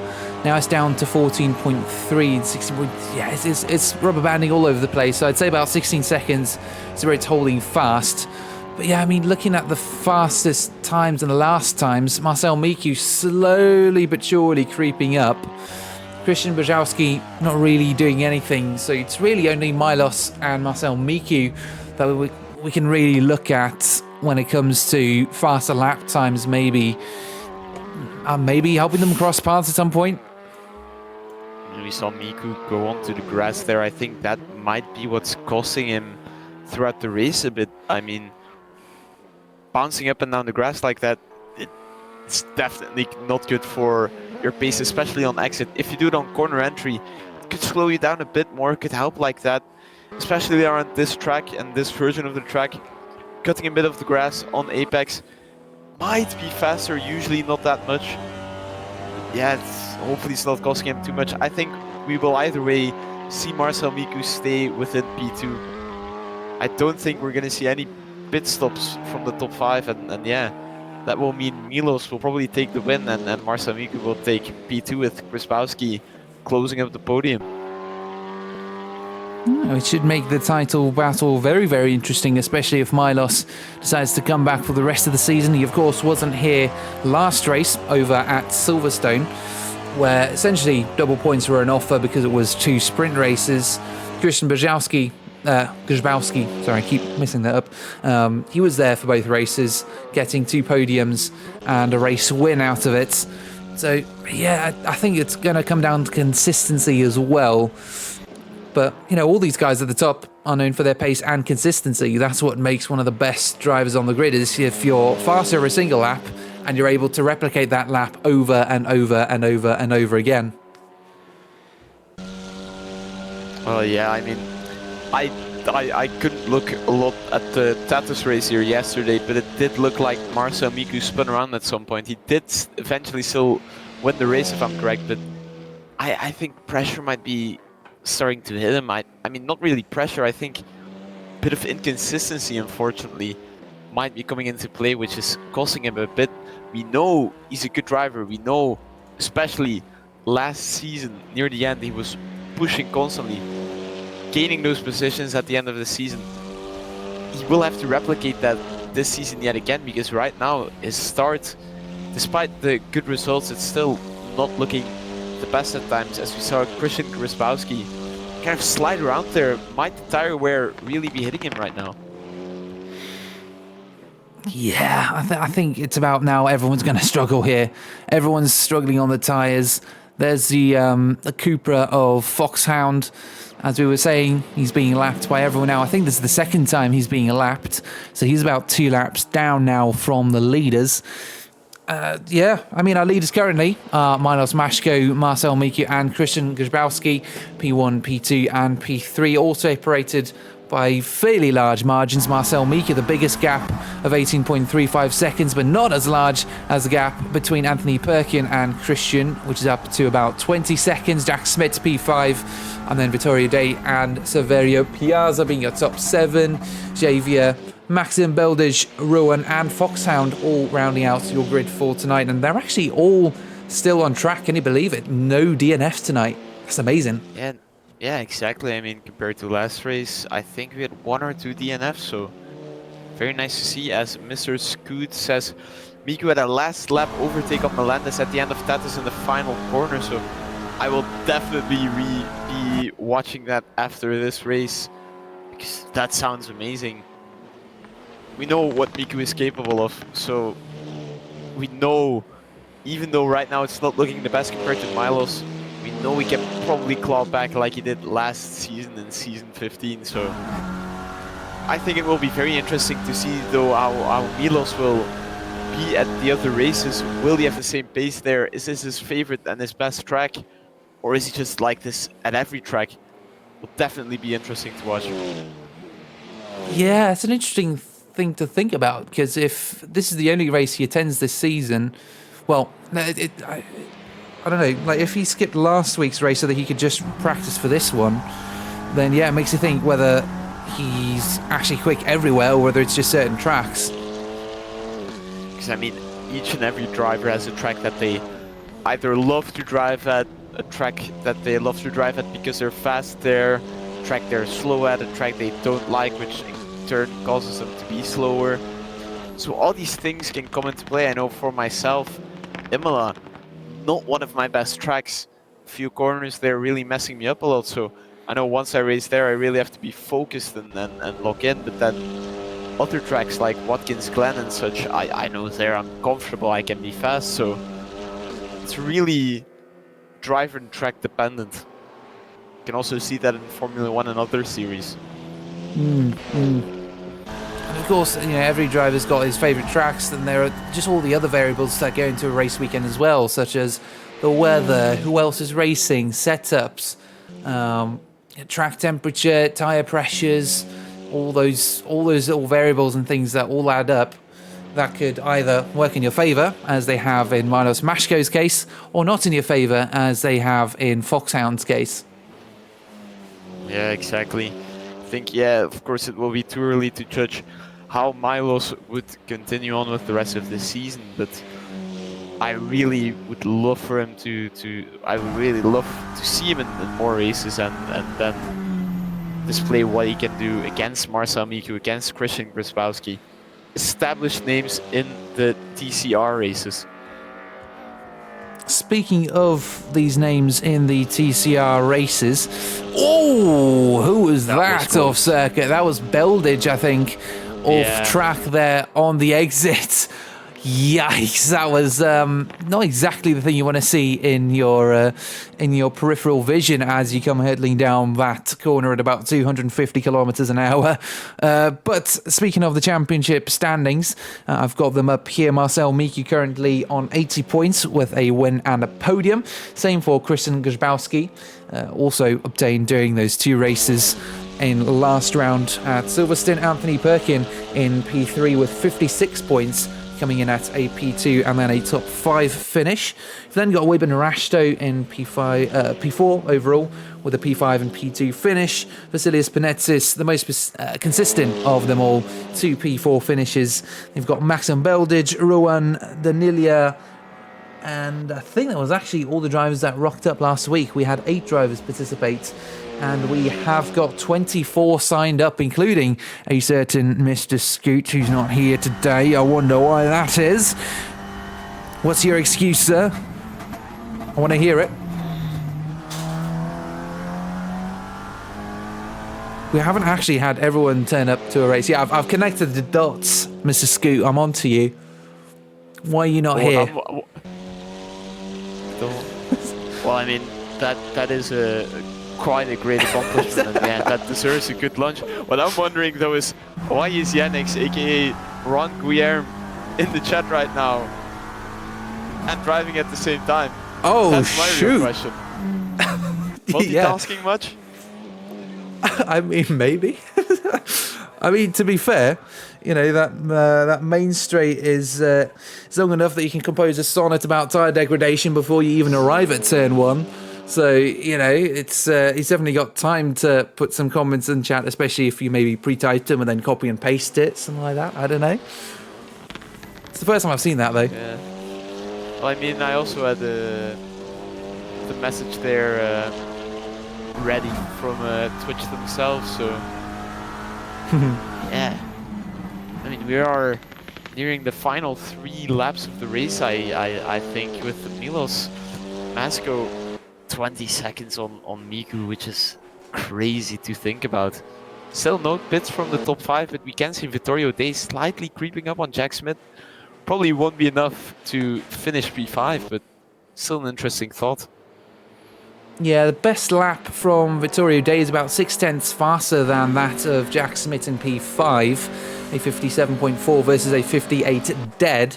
Now it's down to 14.3, 16. Yeah, it's rubber banding all over the place. So I'd say about 16 seconds is where it's holding fast. But yeah, I mean, looking at the fastest times and the last times, Marcel Miku slowly but surely creeping up. Christian Brzezowski not really doing anything. So it's really only Milos and Marcel Miku that we can really look at when it comes to faster lap times, maybe helping them cross paths at some point. We saw Miku go onto the grass there. I think that might be what's costing him throughout the race a bit. I mean, bouncing up and down the grass like that, it's definitely not good for your pace, especially on exit. If you do it on corner entry, it could slow you down a bit more, could help like that. Especially around this track and this version of the track, cutting a bit of the grass on Apex. Might be faster, usually not that much. Yeah, hopefully it's not costing him too much. I think we will either way see Marcel Miku stay within P2. I don't think we're going to see any pit stops from the top 5, and yeah, that will mean Milos will probably take the win, and Marcel Miku will take P2 with Grzybowski closing up the podium. It should make the title battle very, very interesting, especially if Milos decides to come back for the rest of the season. He, of course, wasn't here last race over at Silverstone, where essentially double points were an offer because it was 2 sprint races. Christian Grzybowski, sorry, I keep messing that up. He was there for both races, getting 2 podiums and a race win out of it. So, yeah, I think it's going to come down to consistency as well. But, you know, all these guys at the top are known for their pace and consistency. That's what makes one of the best drivers on the grid, is if you're faster over a single lap and you're able to replicate that lap over and over and over and over again. Well, yeah, I mean, I couldn't look a lot at the Tatus race here yesterday, but it did look like Marcel Miku spun around at some point. He did eventually still win the race, if I'm correct, but I think pressure might be starting to hit him. I mean, not really pressure. I think a bit of inconsistency, unfortunately, might be coming into play, which is costing him a bit. We know he's a good driver. We know, especially last season, near the end, he was pushing constantly, gaining those positions at the end of the season. He will have to replicate that this season yet again, because right now his start, despite the good results, it's still not looking the best at times, as we saw Christian Grzybowski kind of slide around there. Might the tire wear really be hitting him right now? Yeah, I think it's about now everyone's going to struggle here. Everyone's struggling on the tyres. There's the Cupra of Foxhound. As we were saying, he's being lapped by everyone now. I think this is the second time he's being lapped. So he's about 2 laps down now from the leaders. Yeah, I mean, our leaders currently are Milos Mashko, Marcel Miku and Christian Grzybowski. P1, P2 and P3 all separated by fairly large margins. Marcel Miku, the biggest gap of 18.35 seconds, but not as large as the gap between Anthony Perkin and Christian, which is up to about 20 seconds. Jack Smith, P5, and then Vittorio Day and Saverio Piazza being your top 7. Javier, Maxim Beldage, Rowan and Foxhound all rounding out your grid for tonight, and they're actually all still on track. Can you believe it? No DNF tonight. That's amazing. Yeah, exactly. I mean, compared to last race, I think we had 1 or 2 DNFs, so very nice to see. As Mr. Scoot says, Miku had a last lap overtake on Melendez at the end of Tatus in the final corner, so I will definitely be watching that after this race, because that sounds amazing. We know what Miku is capable of, so we know, even though right now it's not looking the best compared to Milos, we know we can probably claw back like he did last season in season 15. So I think it will be very interesting to see though how Milos will be at the other races. Will he have the same pace there? Is this his favorite and his best track? Or is he just like this at every track? Will definitely be interesting to watch. Yeah, it's an interesting thing to think about, because if this is the only race he attends this season, well, I don't know, like if he skipped last week's race so that he could just practice for this one, then yeah, it makes you think whether he's actually quick everywhere or whether it's just certain tracks. Because I mean, each and every driver has a track that they either love to drive at, a track that they love to drive at because they're fast there, a track they're slow at, a track they don't like, which in turn causes them to be slower. So all these things can come into play. I know for myself, Imola, not one of my best tracks. A few corners there really messing me up a lot, so I know once I race there I really have to be focused and lock in, but then other tracks like Watkins Glen and such, I know there I'm comfortable, I can be fast, so it's really driver and track dependent. You can also see that in Formula 1 and other series. And of course, you know, every driver's got his favourite tracks, and there are just all the other variables that go into a race weekend as well, such as the weather, who else is racing, setups, track temperature, tyre pressures, all those little variables and things that all add up, that could either work in your favour, as they have in Milos Mashko's case, or not in your favour, as they have in Foxhound's case. Yeah, exactly. I think, yeah, of course it will be too early to judge how Milos would continue on with the rest of the season, but I really would love for him I would really love to see him in more races and then display what he can do against Marcel Miku, against Christian Grabowski. Established names in the TCR races. Speaking of these names in the TCR races, oh, who was that off circuit? That was Beldage, I think, off track there on the exit. Yikes! That was not exactly the thing you want to see in your peripheral vision as you come hurtling down that corner at about 250 kilometers an hour. But speaking of the championship standings, I've got them up here. Marcel Miku currently on 80 points with a win and a podium. Same for Christian Grabowski, also obtained during those two races in last round at Silverstone. Anthony Perkin in P3 with 56 points, coming in at a P2 and then a top 5 finish. You've then got Wibben Rashto in P4 overall with a P5 and P2 finish. Vasilis Panetsis, the most consistent of them all, 2 P4 finishes. You've got Maxim Beldage, Rowan Danilia, and I think that was actually all the drivers that rocked up last week. We had 8 drivers participate, and we have got 24 signed up, including a certain Mr. Scoot, who's not here today. I wonder why that is. What's your excuse, sir? I want to hear it. We haven't actually had everyone turn up to a race. Yeah, I've connected the dots, Mr. Scoot. I'm on to you. Why are you not here? Well, I mean, that is quite a great accomplishment, and yeah, that deserves a good lunch. What I'm wondering though is, why is Yannick, aka Ron Guillerme, in the chat right now and driving at the same time? Oh, that's my shoot. real question. Multitasking much? I mean, maybe. I mean, to be fair, you know, that main straight is long enough that you can compose a sonnet about tyre degradation before you even arrive at turn 1. So, you know, it's he's definitely got time to put some comments in chat, especially if you maybe pre-typed them and then copy and paste it, something like that. I don't know. It's the first time I've seen that, though. Yeah. Well, I mean, I also had the message there ready from Twitch themselves, so... yeah. I mean, we are nearing the final 3 laps of the race, I think, with Milos Masko 20 seconds on Miku, which is crazy to think about. Still no pits from the top 5, but we can see Vittorio Day slightly creeping up on Jack Smith. Probably won't be enough to finish P5, but still an interesting thought. Yeah, the best lap from Vittorio Day is about 6/10 faster than that of Jack Smith in P5, a 57.4 versus a 58 dead.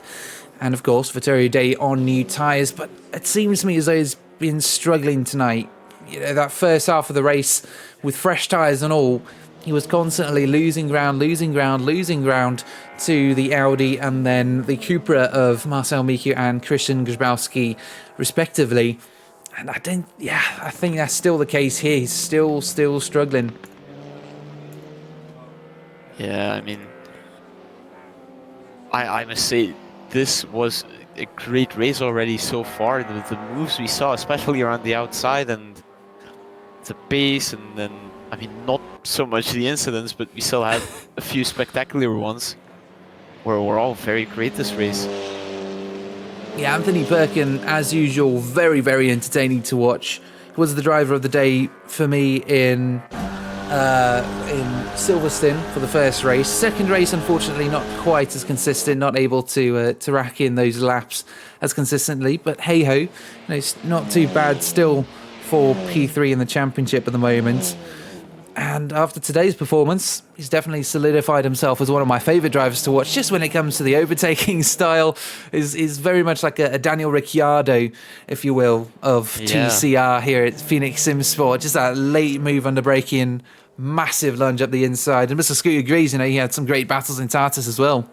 And of course, Vittorio Day on new tyres, but it seems to me as though he's been struggling tonight. You know, that first half of the race with fresh tyres and all, he was constantly losing ground to the Audi and then the Cupra of Marcel Miku and Christian Grabowski, respectively. And I think that's still the case here. He's still struggling. Yeah, I mean, I must say, this was a great race already so far. The moves we saw, especially around the outside, and the pace, and then, I mean, not so much the incidents, but we still had a few spectacular ones where we're all very great this race. Yeah, Anthony Perkin, as usual, very, very entertaining to watch. He was the driver of the day for me in Silverstone for the first race. Second race, unfortunately, not quite as consistent, not able to rack in those laps as consistently. But hey-ho, you know, it's not too bad still for P3 in the championship at the moment. And after today's performance, he's definitely solidified himself as one of my favourite drivers to watch. Just when it comes to the overtaking style, is very much like a Daniel Ricciardo, if you will, of TCR here at Phoenix Sim Sport. Just that late move under braking, massive lunge up the inside. And Mr. Scoot agrees, he had some great battles in Tartus as well.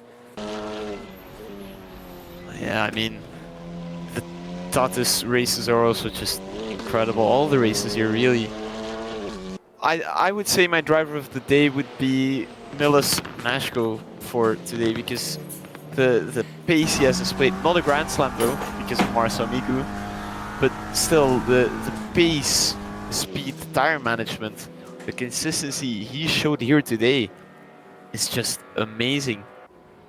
Yeah, I mean, the Tartus races are also just incredible. All the races here, really. I would say my driver of the day would be Milos Mashko for today, because the pace he has displayed, not a Grand Slam though, because of Marcel Miku, but still the pace, the speed, the tire management, the consistency he showed here today is just amazing.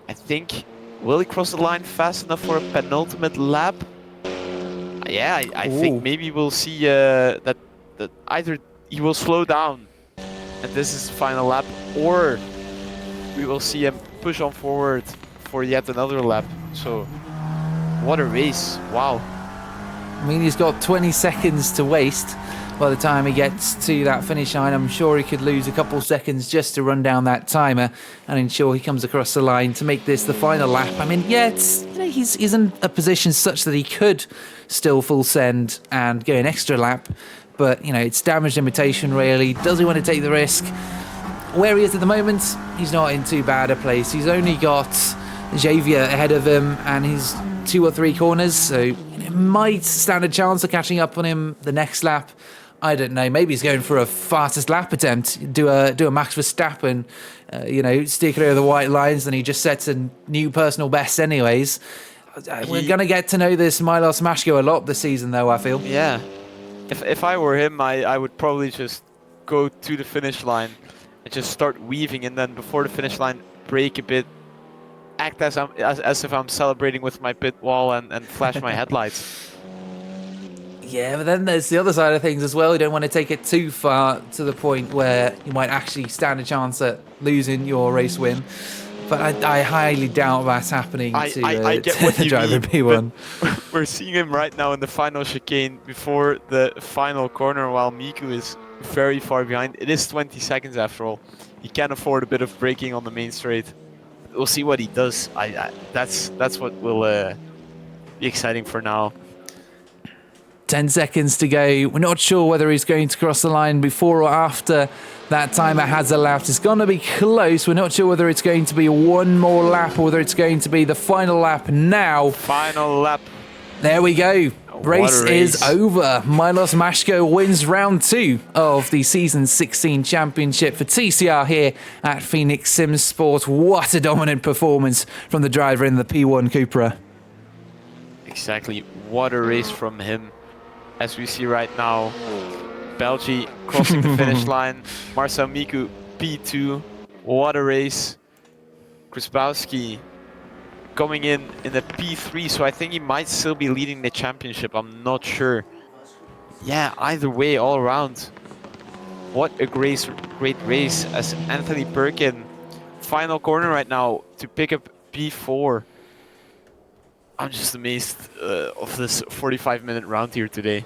I think, will he cross the line fast enough for a penultimate lap? Yeah, I think maybe we'll see that either he will slow down and this is the final lap, or we will see him push on forward for yet another lap. So, what a race, wow. I mean, he's got 20 seconds to waste by the time he gets to that finish line. I'm sure he could lose a couple seconds just to run down that timer and ensure he comes across the line to make this the final lap. I mean, yeah, it's, he's in a position such that he could still full send and go an extra lap, but, it's damage limitation, really. Does he want to take the risk? Where he is at the moment, he's not in too bad a place. He's only got Xavier ahead of him, and he's 2 or 3 corners, so it might stand a chance of catching up on him the next lap. I don't know. Maybe he's going for a fastest lap attempt, do a Max Verstappen, stick it over the white lines, and he just sets a new personal best anyways. We're going to get to know this Milos Mashko a lot this season, though, I feel. Yeah. If I were him, I would probably just go to the finish line and just start weaving, and then before the finish line, brake a bit, act as if I'm celebrating with my pit wall and flash my headlights. Yeah, but then there's the other side of things as well. You don't want to take it too far to the point where you might actually stand a chance at losing your race win. But I highly doubt that's happening I get what to you driver mean, P1. We're seeing him right now in the final chicane before the final corner, while Miku is very far behind. It is 20 seconds after all. He can afford a bit of braking on the main straight. We'll see what he does. That's what will be exciting for now. 10 seconds to go. We're not sure whether he's going to cross the line before or after that timer has elapsed. It's going to be close. We're not sure whether it's going to be one more lap or whether it's going to be the final lap now. Final lap. There we go. Race is over. Milos Mashko wins round 2 of the Season 16 Championship for TCR here at Phoenix Sim Sport. What a dominant performance from the driver in the P1 Cupra. Exactly. What a race from him. As we see right now, Belgi crossing the finish line. Marcel Miku, P2. What a race. Grzyzbowski coming in the P3, so I think he might still be leading the championship. I'm not sure. Yeah, either way, all around. What a great race as Anthony Perkin. Final corner right now to pick up P4. I'm just amazed of this 45-minute round here today.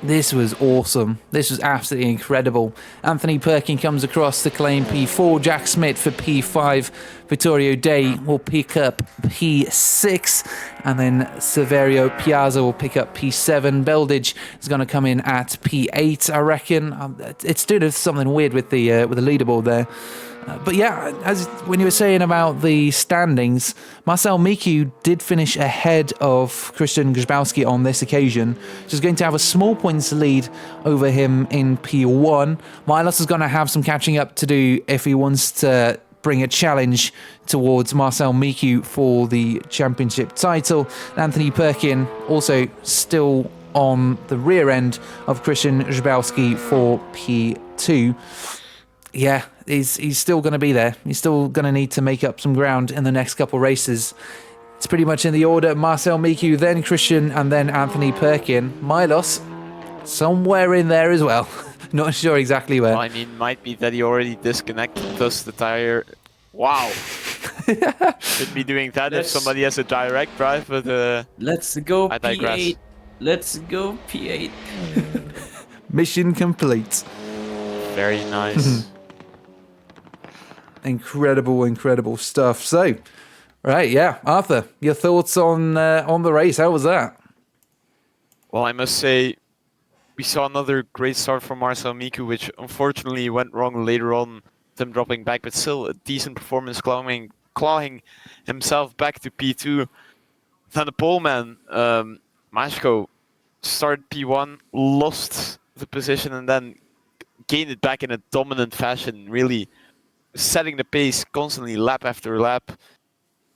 This was awesome. This was absolutely incredible. Anthony Perkin comes across to claim P4. Jack Smith for P5. Vittorio Day will pick up P6. And then Severio Piazza will pick up P7. Beldage is going to come in at P8, I reckon. It's doing something weird with the leaderboard there. But yeah, as when you were saying about the standings, Marcel Miku did finish ahead of Christian Grzyzbowski on this occasion. So he's going to have a small points lead over him in P1. Milos is going to have some catching up to do if he wants to bring a challenge towards Marcel Miku for the championship title. Anthony Perkin also still on the rear end of Christian Grzyzbowski for P2. Yeah, he's still going to be there. He's still going to need to make up some ground in the next couple races. It's pretty much in the order: Marcel Miku, then Christian, and then Anthony Perkin. Milos, somewhere in there as well. Not sure exactly where. Well, I mean, might be that he already disconnected thus the tire. Wow. Should be doing that if somebody has a direct drive, but let's go I digress. P8. Let's go P8. Mission complete. Very nice. Incredible stuff. So, right, yeah, Arthur, your thoughts on the race? How was that? Well, I must say, we saw another great start from Marcel Miku, which unfortunately went wrong later on, them dropping back, but still a decent performance, clawing himself back to P2. Then the poleman, Mashko, started P1, lost the position, and then gained it back in a dominant fashion, really setting the pace constantly, lap after lap.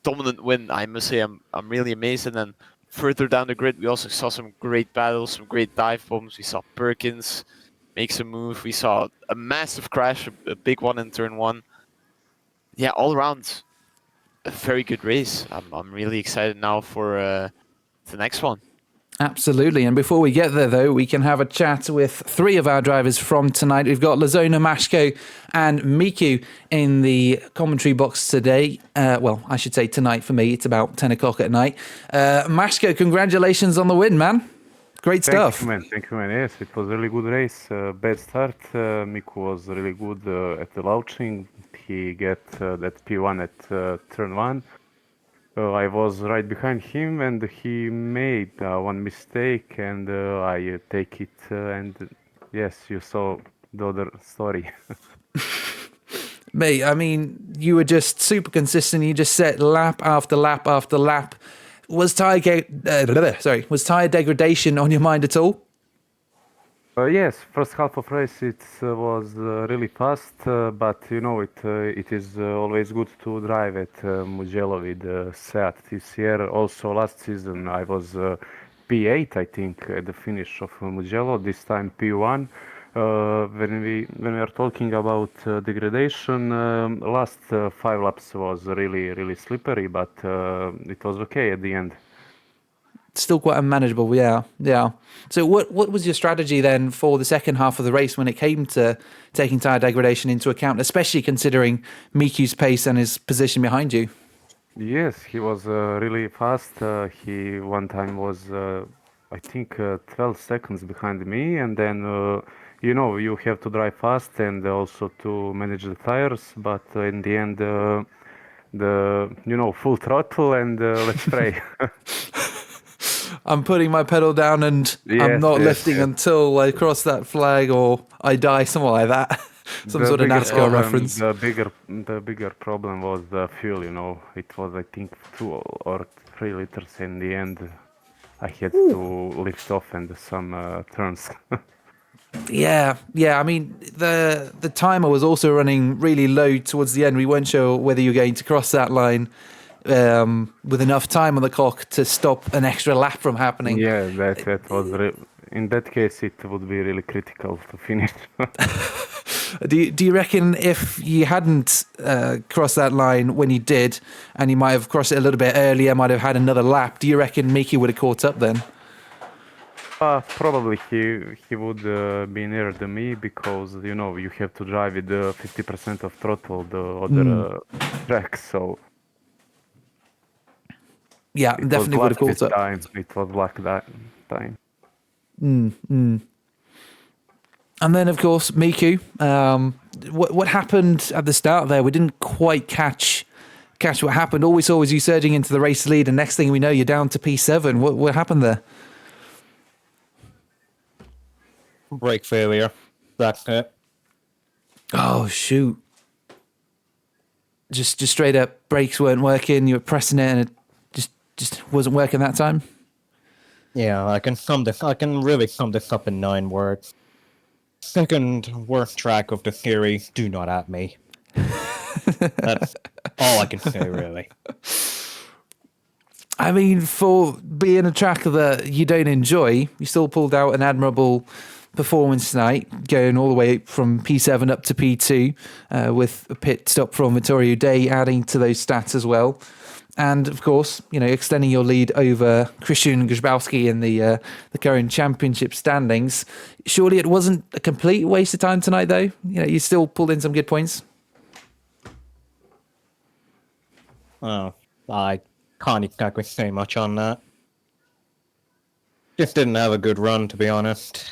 Dominant win, I must say. I'm really amazed. And then further down the grid, we also saw some great battles, some great dive bombs. We saw Perkins make some move. We saw a massive crash, a big one in turn 1. Yeah, all around, a very good race. I'm really excited now for the next one. Absolutely. And before we get there, though, we can have a chat with 3 of our drivers from tonight. We've got Lazona, Mashko and Miku in the commentary box today. Well, I should say tonight for me. It's about 10 o'clock at night. Mashko, congratulations on the win, man. Great stuff. Thank you, man. Yes, it was a really good race. Bad start. Miku was really good at the launching. He get that P1 at turn 1. I was right behind him, and he made one mistake, and I take it. And yes, you saw the other story. Mate, I mean, you were just super consistent. You just set lap after lap after lap. Was tire degradation on your mind at all? Yes, first half of race it was really fast, but you know it is always good to drive at Mugello with Seat TCR. Also last season I was P8, I think, at the finish of Mugello. This time P1. When we are talking about degradation, last 5 laps was really slippery, but it was okay at the end. Still quite unmanageable, yeah. So what was your strategy then for the second half of the race when it came to taking tyre degradation into account, especially considering Miku's pace and his position behind you? Yes, he was really fast. He one time was, I think, 12 seconds behind me, and then you know you have to drive fast and also to manage the tires. But in the end, the full throttle and let's pray. I'm putting my pedal down and I'm not lifting until I cross that flag or I die, something like that. Some sort of NASCAR reference. The bigger problem was the fuel. You know, it was I think 2 or 3 liters in the end. I had to lift off and some turns. Yeah. I mean, the timer was also running really low towards the end. We weren't sure whether you were going to cross that line with enough time on the clock to stop an extra lap from happening. Yeah, that was in that case it would be really critical to finish. Do you reckon if you hadn't crossed that line when you did, and you might have crossed it a little bit earlier, might have had another lap, do you reckon Mickey would have caught up then? Probably he would be nearer than me because you know you have to drive with 50% of throttle the other track, so. Yeah, definitely would have caught up. It was luck that time. And then, of course, Miku. What happened at the start there? We didn't quite catch what happened. All we saw was you surging into the race lead, and next thing we know, you're down to P7. What happened there? Brake failure. That's it. Oh, shoot. Just straight up, brakes weren't working. You were pressing it, and it just wasn't working that time. Yeah, I can really sum this up in 9 words. Second worst track of the series, do not at me. That's all I can say, really. I mean, for being a track that you don't enjoy, you still pulled out an admirable performance tonight, going all the way from P7 up to P2, with a pit stop from Vittorio Day adding to those stats as well. And of course, you know, extending your lead over Christian Grzybowski in the current championship standings. Surely it wasn't a complete waste of time tonight, though. You know, you still pulled in some good points. Oh, I can't exactly say much on that. Just didn't have a good run, to be honest.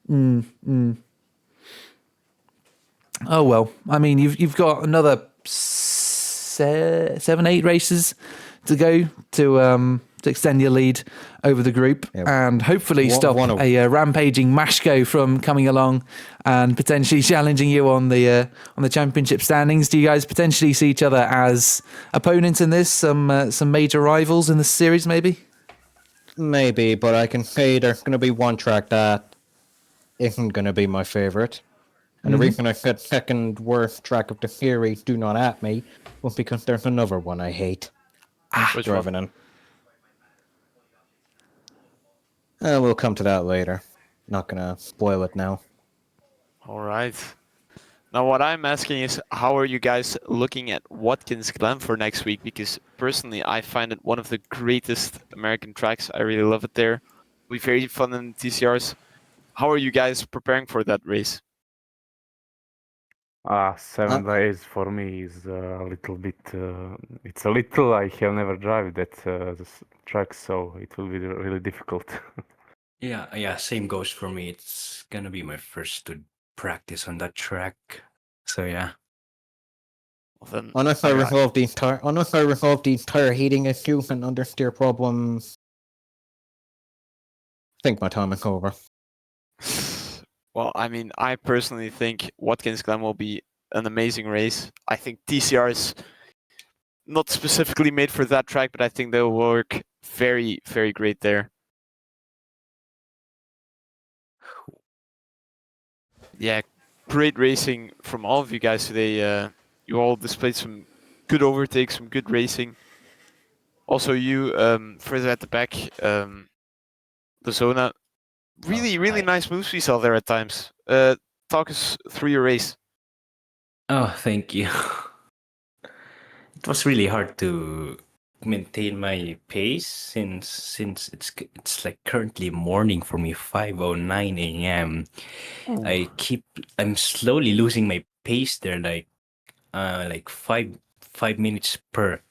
Oh well, I mean, you've got another 7-8 races to go to extend your lead over the group Yeah. and hopefully stop one of- a rampaging Mashko from coming along and potentially challenging you on the championship standings. Do you guys potentially see each other as opponents in this? Some major rivals in the series, maybe? Maybe, but I can say there's going to be one track that isn't going to be my favorite. And the reason I said second worst track of the series, do not at me, was because there's another one I hate. Which Driving one? in. We'll come to that later. Not gonna spoil it now. All right. Now, what I'm asking is, how are you guys looking at Watkins Glen for next week? Because personally, I find it one of the greatest American tracks. I really love it there. It'll be very fun in the TCRs. How are you guys preparing for that race? 7 days for me is a little bit. It's a little. I have never driven that track, so it will be really difficult. Yeah, same goes for me. It's gonna be my first to practice on that track. So yeah. Well, then, Unless I I got- resolve the entire heating issue and understeer problems, I think my time is over. Well, I mean, I personally think Watkins Glen will be an amazing race. I think TCR is not specifically made for that track, but I think they'll work very, very great there. Yeah, great racing from all of you guys today. You all displayed some good overtakes, some good racing. Also, you further at the back, the Zona. Really hi. nice moves we saw there at times. Talk us through your race. Oh, thank you. It was really hard to maintain my pace since it's like currently morning for me, 5:09 a.m. I'm slowly losing my pace there, like five minutes per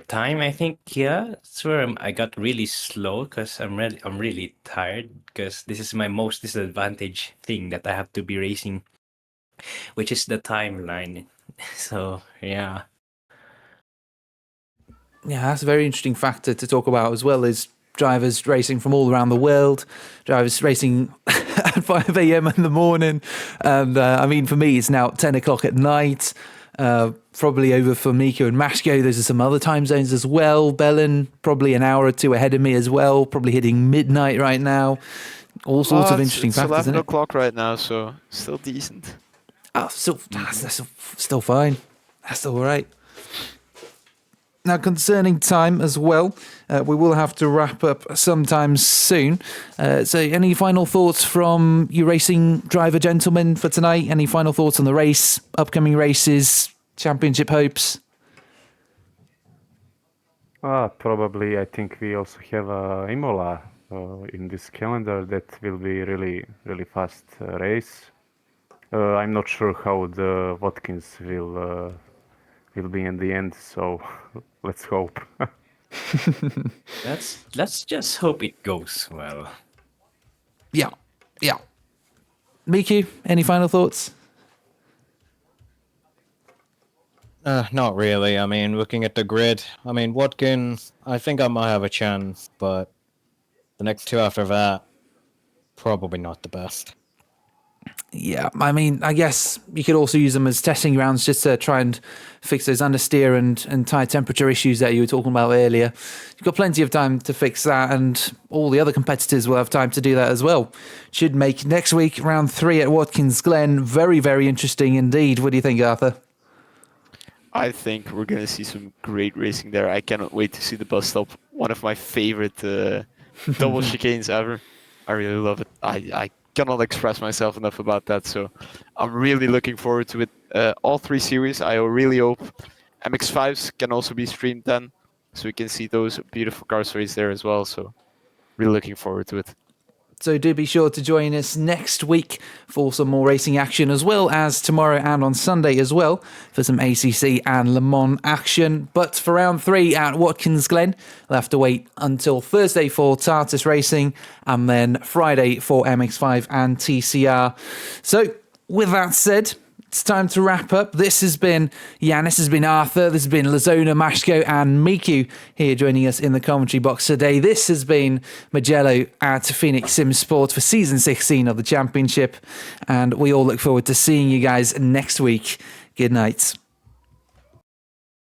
time, I think. Yeah, that's where I got really slow because I'm really tired because this is my most disadvantage thing that I have to be racing, which is the timeline. So yeah. Yeah, that's a very interesting factor to talk about as well, is drivers racing from all around the world, drivers racing at 5 a.m. in the morning. And I mean, for me, it's now 10 o'clock at night. Probably over for Miko and Mashko. There's some other time zones as well. Bellin, probably an hour or two ahead of me as well, probably hitting midnight right now. All sorts of interesting it's factors, 11 isn't it? o'clock right now, so still decent. Oh, that's still fine. That's still all right. Now, concerning time as well, we will have to wrap up sometime soon. So any final thoughts from you racing driver gentlemen for tonight? Any final thoughts on the race, upcoming races, championship hopes? Probably, I think we also have Imola in this calendar. That will be really fast race. I'm not sure how the Watkins will be in the end, so let's hope. Let's just hope it goes well. Yeah. Miki, any final thoughts? Not really. I mean, looking at the grid, I mean, Watkins, I think I might have a chance, but the next two after that, probably not the best. Yeah, I mean, I guess you could also use them as testing rounds just to try and fix those understeer and tire temperature issues that you were talking about earlier. You've got plenty of time to fix that, and all the other competitors will have time to do that as well. Should make next week, round 3 at Watkins Glen, very, very interesting indeed. What do you think, Arthur? I think we're going to see some great racing there. I cannot wait to see the bus stop. One of my favorite double chicanes ever. I really love it. I cannot express myself enough about that, so I'm really looking forward to it. All 3 series, I really hope MX-5s can also be streamed then, so we can see those beautiful cars race there as well, so really looking forward to it. So do be sure to join us next week for some more racing action, as well as tomorrow and on Sunday as well for some ACC and Le Mans action. But for round 3 at Watkins Glen, we'll have to wait until Thursday for Tartus Racing and then Friday for MX5 and TCR. So with that said, it's time to wrap up. This has been Jan, this has been Arthur, this has been Lazona, Mashko and Miku here joining us in the commentary box today. This has been Mugello at Phoenix Sim Sport for season 16 of the championship, and we all look forward to seeing you guys next week. Good night.